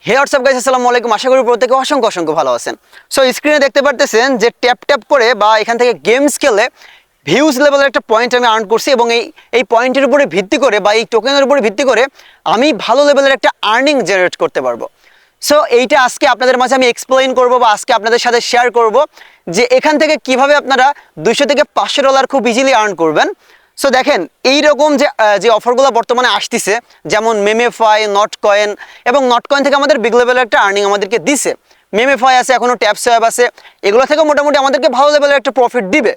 হে WhatsApp guys, আসসালামু আলাইকুম। আশা করি প্রত্যেকে অসংখ্য অসংখ্য ভালো আছেন। সো স্ক্রিনে দেখতে পারতেছেন যে ট্যাপ ট্যাপ করে বা এখান থেকে গেমস খেলে ভিউজ লেভেলের একটা পয়েন্ট আমি আর্ন করছি এবং এই পয়েন্টের উপরে ভিত্তি করে বা এই টোকেনের উপরে ভিত্তি করে আমি ভালো লেভেলের একটা আর্নিং জেনারেট করতে পারবো। সো এইটা আজকে আপনাদের মাঝে আমি এক্সপ্লেইন করব বা আজকে আপনাদের সাথে শেয়ার করব যে এখান থেকে কিভাবে আপনারা $200 থেকে $500 খুব ইজিলি আর্ন করবেন। সো দেখেন এইরকম যে অফারগুলো বর্তমানে আসতেছে, যেমন মেমেফাই, নট কয়েন, এবং নট কয়েন থেকে আমাদের বিগ লেভেলের একটা আর্নিং আমাদেরকে দিছে। মেমেফাই আছে, এখনো ট্যাপ সোয়াপ আছে, এগুলো থেকে মোটামুটি আমাদেরকে ভালো লেভেলের একটা প্রফিট দিবে।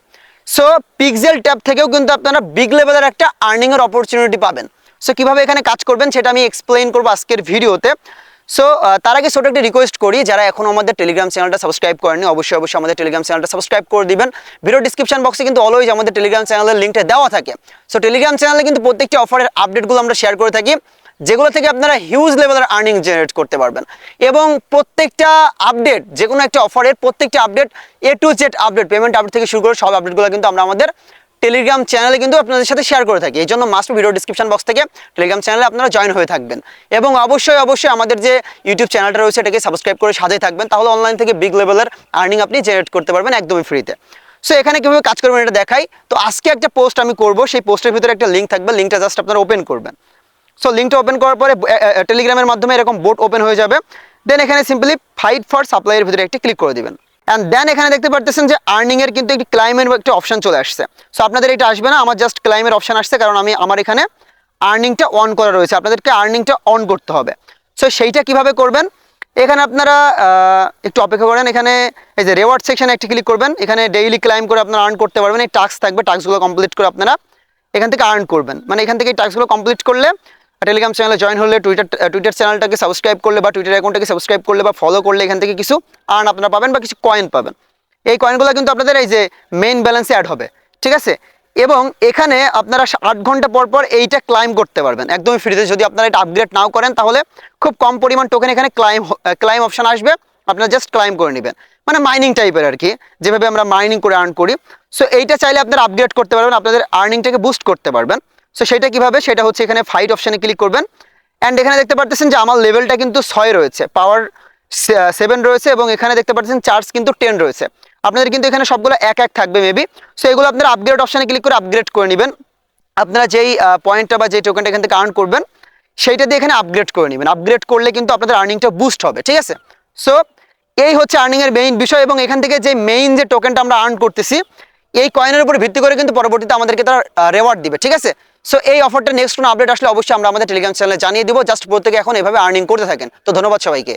সো পিক্সেল ট্যাপ থেকেও কিন্তু আপনারা বিগ লেভেলের একটা আর্নিংয়ের অপরচুনিটি পাবেন। সো কীভাবে এখানে কাজ করবেন সেটা আমি এক্সপ্লেইন করবো আজকের ভিডিওতে। সো তার আগে ছোট একটা রিকোয়েস্ট করি, যারা এখনো আমাদের টেলিগ্রাম চ্যানেলটা সাবস্ক্রাইব করেনি অবশ্যই আমাদের টেলিগ্রাম চ্যানেলটা সাবস্ক্রাইব করে দিবেন। ভিডিও ডিসক্রিপশন বক্সে কিন্তু অলওয়েজ আমাদের টেলিগ্রাম চ্যানেলের লিঙ্কটা দেওয়া থাকে। সো টেলিগ্রাম চ্যানেলে কিন্তু প্রত্যেকটি অফারের আপডেটগুলো আমরা শেয়ার করে থাকি, যেগুলো থেকে আপনারা হিউজ লেভেলের আর্নিং জেনারেট করতে পারবেন। এবং প্রত্যেকটা আপডেট, যে কোনো একটা অফারের প্রত্যেকটা update, A to Z update, payment update থেকে শুরু করে সব আপডেটগুলো কিন্তু আমরা আমাদের টেলিগ্রাম চ্যানেলে কিন্তু আপনাদের সাথে শেয়ার করে থাকি। এই জন্য মাস্ট ভিডিও ডিসক্রিপশন বক্স থেকে টেলিগ্রাম চ্যানেলে আপনারা জয়েন হয়ে থাকবেন এবং অবশ্যই আমাদের যে ইউটিউব চ্যানেলটা রয়েছে এটাকে সাবস্ক্রাইব করে সাথে থাকবেন, তাহলে অনলাইন থেকে বিগ লেভেলের আর্নিং আপনি জেনারেট করতে পারবেন একদমই ফ্রিতে। সো এখানে কীভাবে কাজ করবেন এটা দেখাই। তো আজকে একটা পোস্ট আমি করব, সেই পোস্টের ভিতরে একটা লিঙ্ক থাকবে, লিঙ্কটা জাস্ট আপনারা ওপেন করবেন। সো লিঙ্কটা ওপেন করার পরে টেলিগ্রামের মাধ্যমে এরকম বোট ওপেন হয়ে যাবে। দেন এখানে সিম্পলি ফাইট ফর সাপ্লাইয়ের ভিতরে একটি ক্লিক করে দিবেন। অ্যান্ড দেন এখানে দেখতে পারতেছেন যে আর্নিংয়ের কিন্তু একটি ক্লাইমের একটা অপশন চলে আসছে। সো আপনাদের এটা আসবে না, আমার জাস্ট ক্লাইমের অপশন আসছে, কারণ আমার এখানে আর্নিংটা অন করা রয়েছে। আপনাদেরকে আর্নিংটা অন করতে হবে। সো সেইটা কিভাবে করবেন, এখানে আপনারা একটু অপেক্ষা করেন। এখানে এই যে রেওয়ার্ড সেকশনে একটি ক্লিক করবেন। এখানে ডেইলি ক্লাইম করে আপনারা আর্ন করতে পারবেন। এই টাস্ক থাকবে, টাস্কগুলো কমপ্লিট করে আপনারা এখান থেকে আর্ন করবেন। মানে এখান থেকে এই টাস্কগুলো কমপ্লিট করলে, টেলিগ্রাম চ্যানেলে জয়েন হলে, টুইটার চ্যানেলটাকে সাবস্ক্রাইব করলে বা টুইটার অ্যাকাউন্টটাকে সাবস্ক্রাইব করলে বা ফলো করলে এখান থেকে কিছু আর্ন আপনারা পাবেন বা কিছু কয়েন পাবেন। এই কয়েনগুলো কিন্তু আপনাদের এই যে মেইন ব্যালেন্সে অ্যাড হবে, ঠিক আছে? এবং এখানে আপনারা 8 ঘন্টা পর পর এইটা ক্লাইম করতে পারবেন একদমই ফ্রিতে। যদি আপনারা এটা আপগ্রেড নাও করেন তাহলে খুব কম পরিমাণ টোকেন এখানে ক্লাইম অপশন আসবে, আপনারা জাস্ট ক্লাইম করে নেবেন। মানে মাইনিং টাইপের আর কি, যেভাবে আমরা মাইনিং করে আর্ন করি। সো এইটা চাইলে আপনারা আপগ্রেড করতে পারবেন, আপনাদের আর্নিংটাকে বুস্ট করতে পারবেন। সো সেটা কীভাবে, সেটা হচ্ছে এখানে ফাইট অপশানে ক্লিক করবেন। অ্যান্ড এখানে দেখতে পাচ্ছেন যে আমার লেভেলটা কিন্তু 6 রয়েছে, পাওয়ার 7 রয়েছে, এবং এখানে দেখতে পাচ্ছেন চার্জ কিন্তু 10 রয়েছে। আপনাদের কিন্তু এখানে সবগুলো এক থাকবে মেবি। সো এগুলো আপনারা আপগ্রেড অপশানে ক্লিক করে আপগ্রেড করে নেবেন। আপনারা যেই পয়েন্টটা বা যেই টোকেনটা এখান থেকে আর্ন করবেন সেইটা দিয়ে এখানে আপগ্রেড করে নেবেন। আপগ্রেড করলে কিন্তু আপনাদের আর্নিংটা বুস্ট হবে, ঠিক আছে? সো এই হচ্ছে আর্নিংয়ের মেইন বিষয়। এবং এখান থেকে যে মেইন যে টোকেনটা আমরা আর্ন করতেছি, এই কয়েনের উপর ভিত্তি করে কিন্তু পরবর্তীতে আমাদেরকে তারা রেওয়ার্ড দিবে, ঠিক আছে? সো এই অফারটা নেক্সট কোনো আপডেট আসলে অবশ্যই আমরা আমাদের টেলিগ্রাম চ্যানেলে জানিয়ে দিব। জাস্ট প্রত্যেকে এখন এভাবে আর্নিং করতে থাকেন। তো ধন্যবাদ সবাইকে।